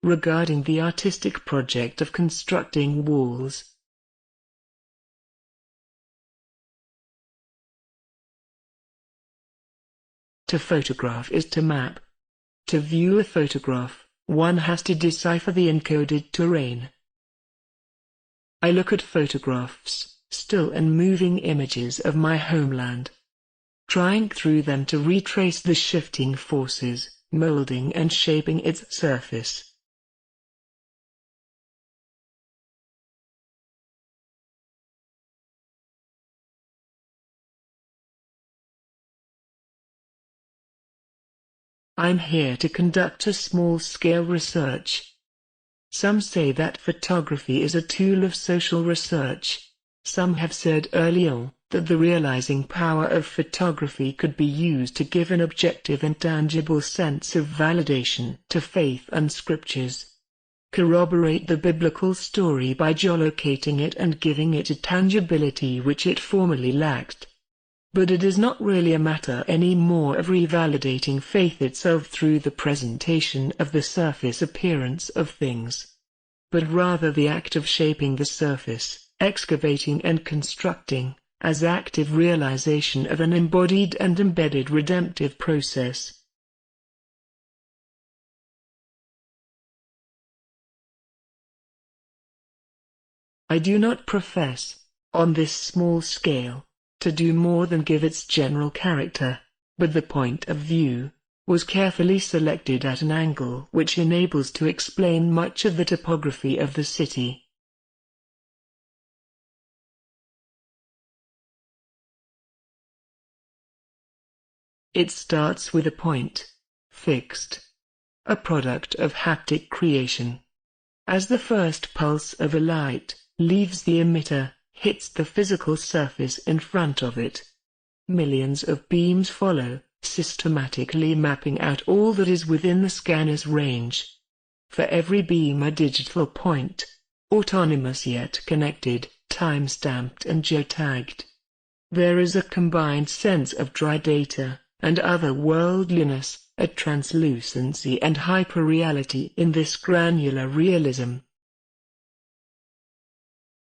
regarding the artistic project of constructing walls. To photograph is to map. To view a photograph, one has to decipher the encoded terrain. I look at photographs, still and moving images of my homeland, trying through them to retrace the shifting forces, molding and shaping its surface. I'm here to conduct a small-scale research. Some say that photography is a tool of social research. Some have said earlier that the realizing power of photography could be used to give an objective and tangible sense of validation to faith and scriptures. Corroborate the biblical story by geolocating it and giving it a tangibility which it formerly lacked. But it is not really a matter anymore of revalidating faith itself through the presentation of the surface appearance of things, but rather the act of shaping the surface, excavating and constructing, as active realization of an embodied and embedded redemptive process. I do not profess, on this small scale, to do more than give its general character, but the point of view was carefully selected at an angle which enables to explain much of the topography of the city. It starts with a point, fixed, a product of haptic creation. As the first pulse of a light leaves the emitter, hits the physical surface in front of it, millions of beams follow, systematically mapping out all that is within the scanner's range. For every beam a digital point, autonomous yet connected, time-stamped and geotagged. There is a combined sense of dry data and otherworldliness, a translucency and hyperreality in this granular realism.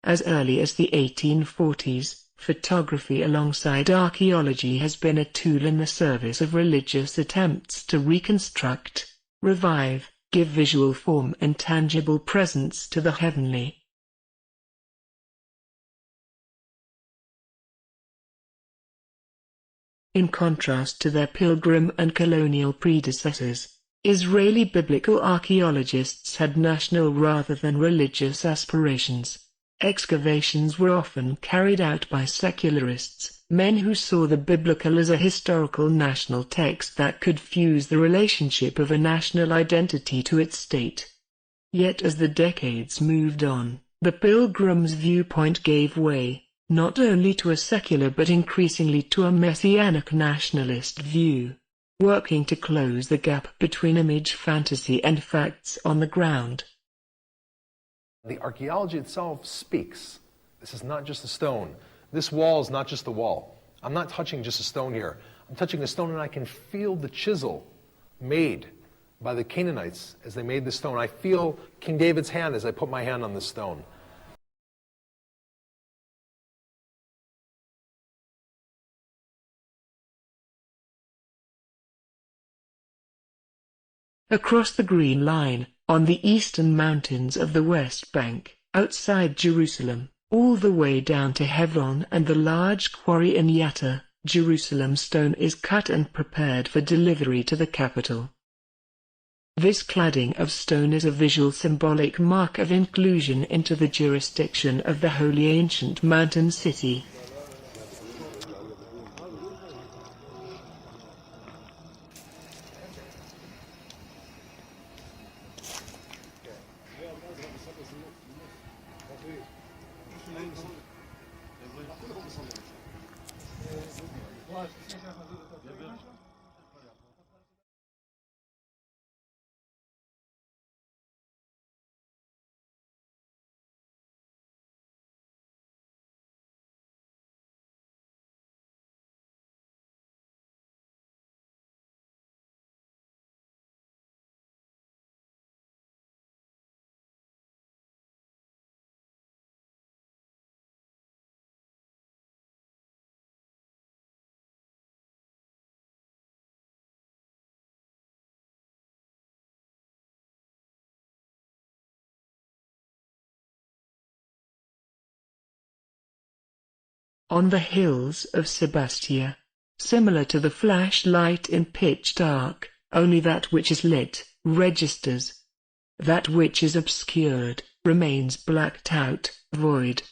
As early as the 1840s, photography alongside archaeology has been a tool in the service of religious attempts to reconstruct, revive, give visual form and tangible presence to the heavenly. In contrast to their pilgrim and colonial predecessors, Israeli biblical archaeologists had national rather than religious aspirations. Excavations were often carried out by secularists, men who saw the biblical as a historical national text that could fuse the relationship of a national identity to its state. Yet as the decades moved on, the pilgrims' viewpoint gave way, not only to a secular but increasingly to a messianic nationalist view, working to close the gap between image fantasy and facts on the ground. The archaeology itself speaks. This is not just a stone. This wall is not just a wall. I'm not touching just a stone here. I'm touching a stone and I can feel the chisel made by the Canaanites as they made the stone. I feel King David's hand as I put my hand on the stone. Across the Green Line, on the eastern mountains of the West Bank, outside Jerusalem, all the way down to Hebron and the large quarry in Yatta, Jerusalem stone is cut and prepared for delivery to the capital. This cladding of stone is a visual symbolic mark of inclusion into the jurisdiction of the holy ancient mountain city. On the hills of Sebastia, similar to the flashlight in pitch dark, only that which is lit registers. That which is obscured remains blacked out, void.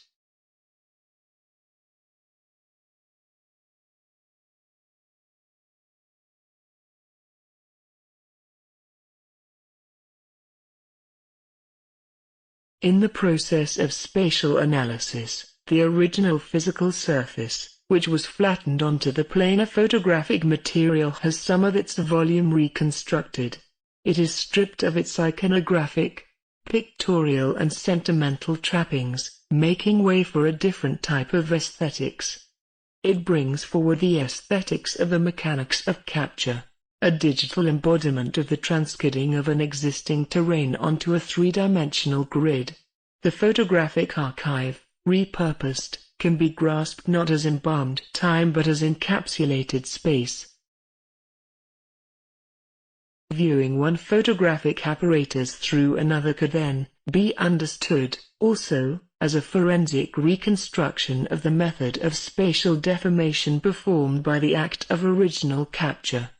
In the process of spatial analysis, the original physical surface, which was flattened onto the planar photographic material, has some of its volume reconstructed. It is stripped of its iconographic, pictorial and sentimental trappings, making way for a different type of aesthetics. It brings forward the aesthetics of the mechanics of capture, a digital embodiment of the transcoding of an existing terrain onto a three-dimensional grid. The photographic archive, repurposed, can be grasped not as embalmed time but as encapsulated space. Viewing one photographic apparatus through another could then be understood, also, as a forensic reconstruction of the method of spatial deformation performed by the act of original capture.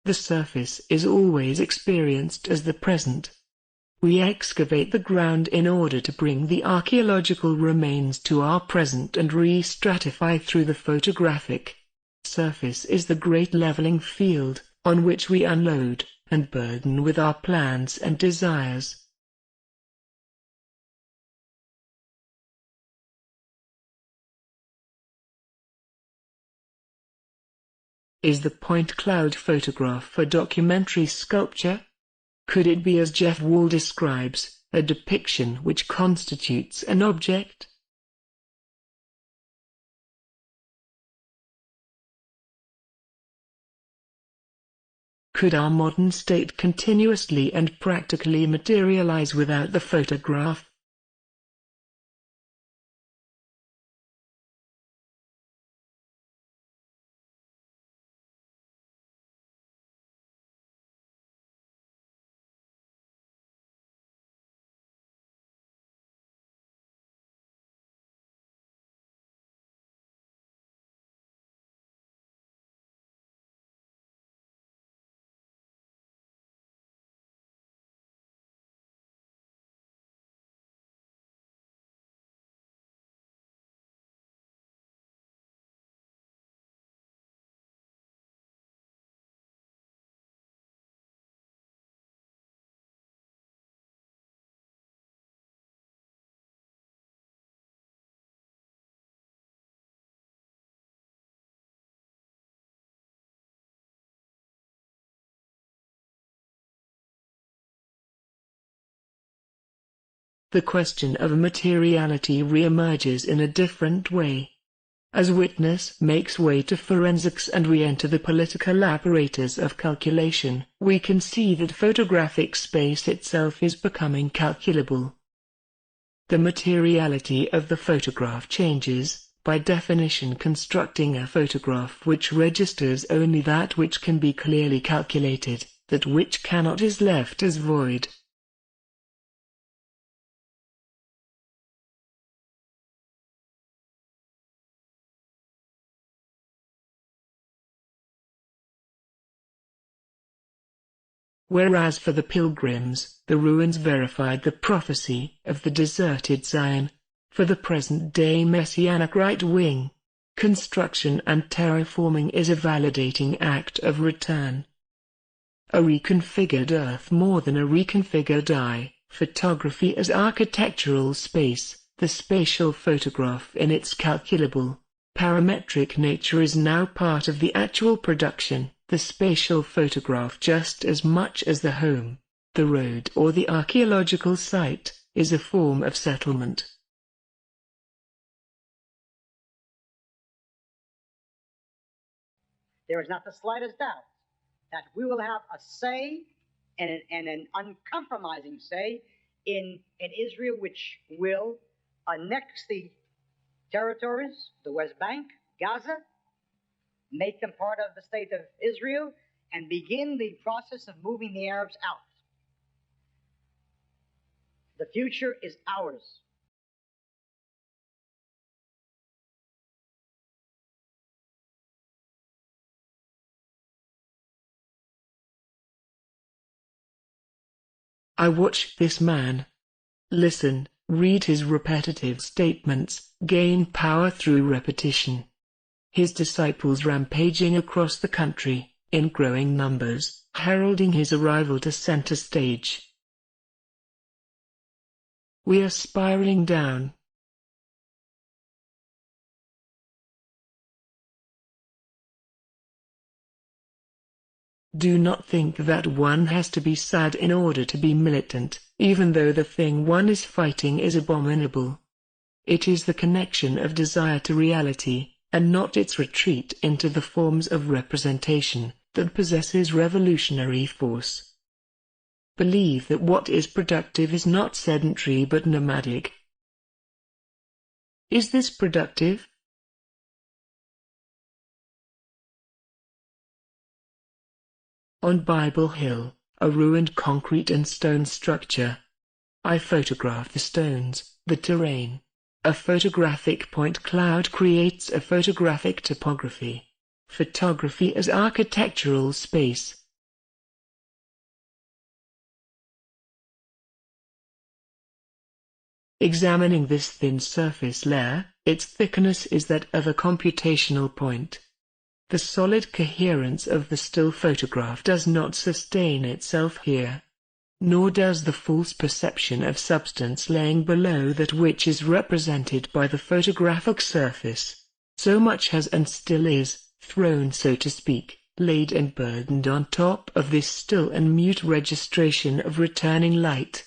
The surface is always experienced as the present. We excavate the ground in order to bring the archaeological remains to our present and re-stratify through the photographic. Surface is the great leveling field, on which we unload and burden with our plans and desires. Is the point cloud photograph a documentary sculpture? Could it be, as Jeff Wall describes, a depiction which constitutes an object? Could our modern state continuously and practically materialize without the photograph? The question of materiality re-emerges in a different way. As witness makes way to forensics and we enter the political apparatus of calculation, we can see that photographic space itself is becoming calculable. The materiality of the photograph changes, by definition constructing a photograph which registers only that which can be clearly calculated, that which cannot is left as void. Whereas for the pilgrims, the ruins verified the prophecy of the deserted Zion. For the present-day Messianic right-wing, construction and terraforming is a validating act of return. A reconfigured earth more than a reconfigured eye, photography as architectural space, the spatial photograph in its calculable, parametric nature is now part of the actual production. The spatial photograph, just as much as the home, the road or the archaeological site, is a form of settlement. There is not the slightest doubt that we will have a say and an uncompromising say in Israel, which will annex the territories, the West Bank, Gaza, make them part of the state of Israel, and begin the process of moving the Arabs out. The future is ours. I watch this man. Listen, read his repetitive statements, gain power through repetition. His disciples rampaging across the country, in growing numbers, heralding his arrival to center stage. We are spiraling down. Do not think that one has to be sad in order to be militant, even though the thing one is fighting is abominable. It is the connection of desire to reality, and not its retreat into the forms of representation, that possesses revolutionary force. Believe that what is productive is not sedentary but nomadic. Is this productive? On Bible Hill, a ruined concrete and stone structure. I photograph the stones, the terrain. A photographic point cloud creates a photographic topography. Photography as architectural space. Examining this thin surface layer, its thickness is that of a computational point. The solid coherence of the still photograph does not sustain itself here. Nor does the false perception of substance laying below that which is represented by the photographic surface. So much has and still is, thrown so to speak, laid and burdened on top of this still and mute registration of returning light.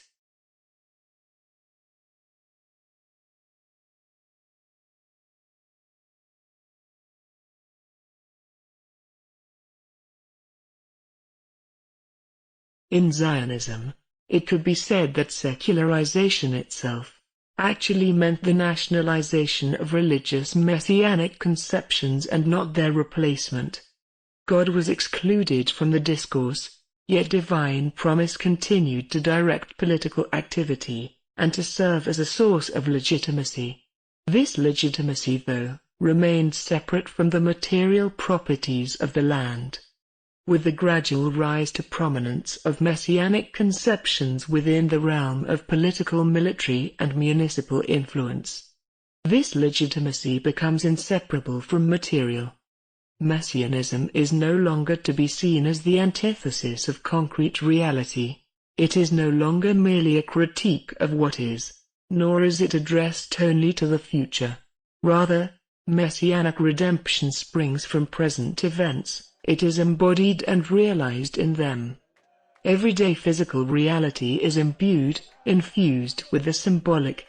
In Zionism, it could be said that secularization itself actually meant the nationalization of religious messianic conceptions and not their replacement. God was excluded from the discourse, yet divine promise continued to direct political activity, and to serve as a source of legitimacy. This legitimacy, though, remained separate from the material properties of the land. With the gradual rise to prominence of messianic conceptions within the realm of political, military, and municipal influence, this legitimacy becomes inseparable from material. Messianism is no longer to be seen as the antithesis of concrete reality. It is no longer merely a critique of what is, nor is it addressed only to the future. Rather, messianic redemption springs from present events. It is embodied and realized in them. Everyday physical reality is imbued, infused with the symbolic.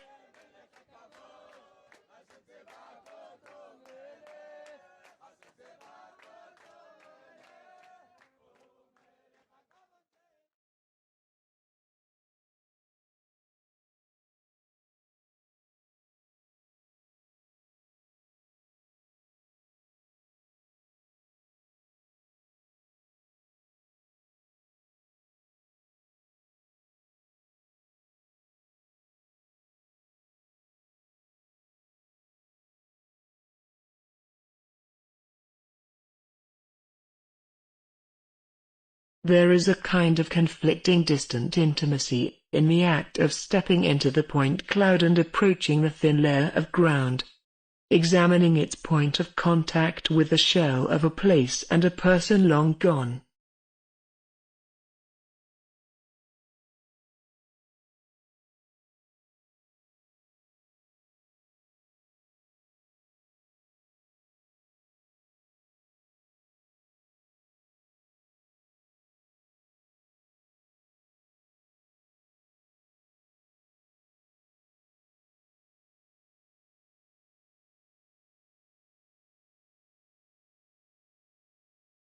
There is a kind of conflicting distant intimacy in the act of stepping into the point cloud and approaching the thin layer of ground, examining its point of contact with the shell of a place and a person long gone.